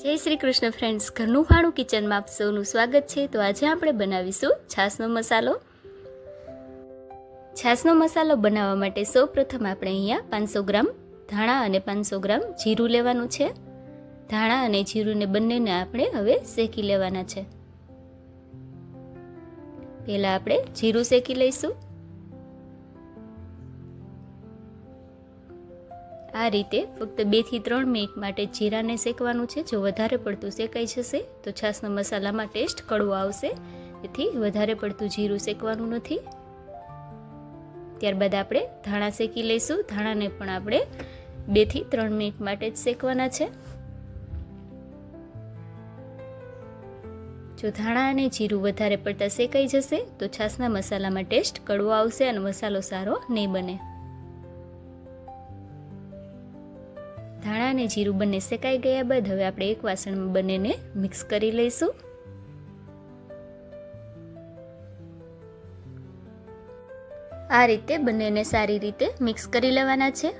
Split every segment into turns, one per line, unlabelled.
જય શ્રી કૃષ્ણ ફ્રેન્ડ્સ, ઘરનું ખાણું કિચનમાં આપ સૌનું સ્વાગત છે। તો આજે આપણે બનાવીશું છાશનો મસાલો। છાશનો મસાલો બનાવવા માટે સૌપ્રથમ આપણે અહીંયા 500 ગ્રામ ધાણા અને 500 ગ્રામ જીરું લેવાનું છે। ધાણા અને જીરુંને બંનેને આપણે હવે શેકી લેવાના છે। પહેલા આપણે જીરું શેકી લઈશું। આ રીતે ફક્ત 2 થી 3 મિનિટ માટે જીરાને શેકવાનું છે। જો વધારે પડતું શેકાઈ જશે તો છાશના મસાલામાં ટેસ્ટ કડવો આવશે, તેથી વધારે પડતું જીરું શેકવાનું નથી। ત્યારબાદ આપણે ધાણા શેકી લઈશું। ધાણાને પણ આપણે 2 થી 3 મિનિટ માટે જ શેકવાના છે। જો ધાણા અને જીરું વધારે પડતા શેકાઈ જશે તો છાશના મસાલામાં ટેસ્ટ કડવો આવશે અને મસાલો સારો નહીં બને। ધાણા અને જીરું બંને શેકાઈ ગયા બાદ હવે આપણે એક વાસણમાં બંનેને મિક્સ કરી લઈશું। આ રીતે બંનેને સારી રીતે મિક્સ કરી લેવાના છે।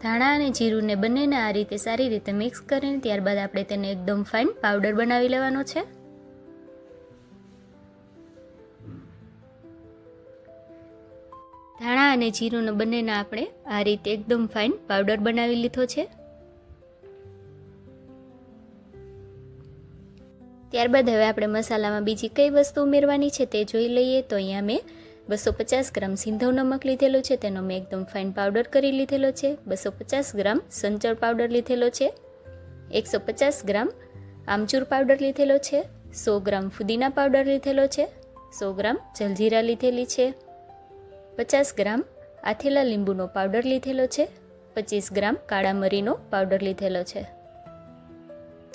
ધાણા અને જીરુંને બંનેને આ રીતે સારી રીતે મિક્સ કરીને ત્યારબાદ આપણે તેને એકદમ ફાઇન પાવડર બનાવી લેવાનો છે। ધાણા અને જીરુંને બંનેને આપણે આ રીતે એકદમ ફાઇન પાવડર બનાવી લીધો છે। ત્યારબાદ હવે આપણે મસાલામાં બીજી કઈ વસ્તુ ઉમેરવાની છે તે જોઈ લઈએ। તો અહીંયા મેં 250 ગ્રામ સિંધવ નમક લીધેલો છે, તેનો મેં એકદમ ફાઇન પાવડર કરી લીધેલો છે। 250 ગ્રામ સંચળ પાવડર લીધેલો છે। 150 ગ્રામ આમચૂર પાવડર લીધેલો છે। 100 ગ્રામ ફુદીના પાવડર લીધેલો છે। 100 ગ્રામ જલજીરા લીધેલી છે। 50 ગ્રામ આથેલા લીંબુનો પાવડર લીધેલો છે। 25 ગ્રામ કાળા મરીનો પાવડર લીધેલો છે।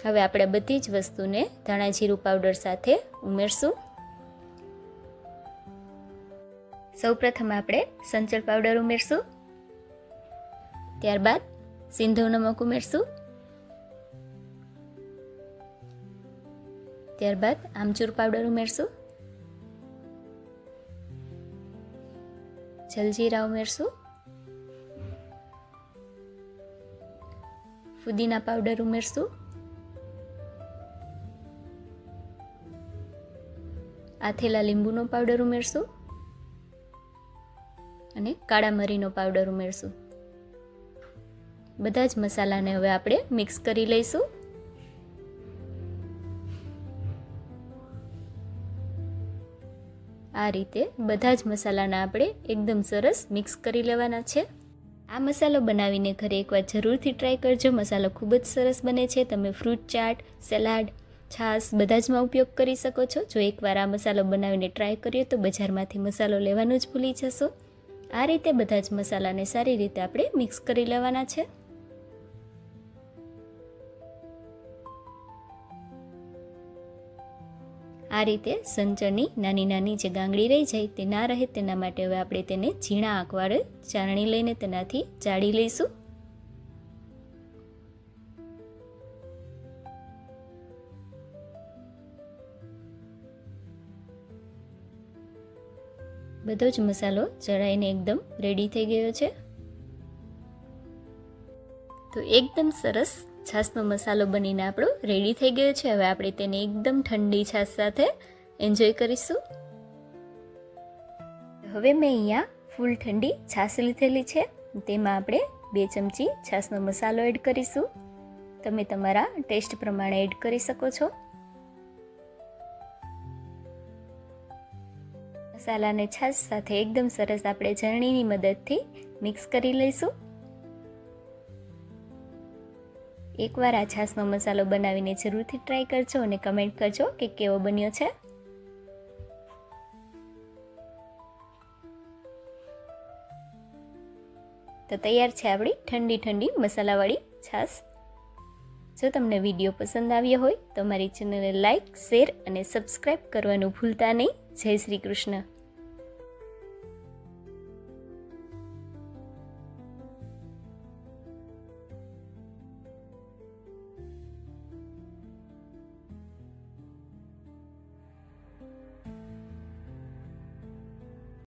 હવે આપણે બધી જ વસ્તુને ધાણા જીરું પાવડર સાથે ઉમેરશું। સૌપ્રથમ આપણે સંચળ પાવડર ઉમેરશું, ત્યારબાદ સિંધવ નમક ઉમેરશું, ત્યારબાદ આમચૂર પાવડર ઉમેરશું, જલજીરા ઉમેરશું, ફુદીના પાવડર ઉમેરશું, આથેલા લીંબુનો પાવડર ઉમેરશું અને કાળા મરીનો પાવડર ઉમેરશું। બધા જ મસાલાને હવે આપણે મિક્સ કરી લઈશું। આ રીતે બધા જ મસાલાને આપણે એકદમ સરસ મિક્સ કરી લેવાના છે। આ મસાલો બનાવીને ઘરે એકવાર જરૂરથી ટ્રાય કરજો। મસાલો ખૂબ જ સરસ બને છે। તમે ફ્રૂટ ચાટ, સલાડ, છાશ બધા જમાં ઉપયોગ કરી શકો છો। જો એકવાર આ મસાલો બનાવીને ટ્રાય કર્યો તો બજારમાંથી મસાલો લેવાનું જ ભૂલી જશો। આ રીતે બધા જ મસાલાને સારી રીતે આપણે મિક્સ કરી લેવાના છે। આ રીતે સંચળની નાની નાની જે ગાંગડી રહી જાય તે ના રહે તેના માટે હવે આપણે તેને ઝીણા આંકવાળે ચારણી લઈને તેનાથી ચાળી લઈશું। બધો જ મસાલો ચડાઈને એકદમ રેડી થઈ ગયો છે। તો એકદમ સરસ છાશનો મસાલો બનીને આપણો રેડી થઈ ગયો છે। હવે આપણે તેને એકદમ ઠંડી છાશ સાથે એન્જોય કરીશું। હવે મેં અહીંયા ફૂલ ઠંડી છાશ લીધેલી છે, તેમાં આપણે 2 ચમચી છાશનો મસાલો એડ કરીશું। તમે તમારા ટેસ્ટ પ્રમાણે એડ કરી શકો છો। મસાલાને છાશ સાથે એકદમ સરસ આપણે ચરણીની મદદથી મિક્સ કરી લઈશું। એકવાર આ છાશનો મસાલો બનાવીને જરૂરથી ટ્રાય કરજો અને કમેન્ટ કરજો કે કેવો બન્યો છે। તો તૈયાર છે આપણી ઠંડી ઠંડી મસાલાવાળી છાશ। જો તમને વિડીયો પસંદ આવ્યો હોય તો મારી ચેનલને લાઈક, શેર અને સબસ્ક્રાઈબ કરવાનું ભૂલતા નહીં। જય શ્રી કૃષ્ણ।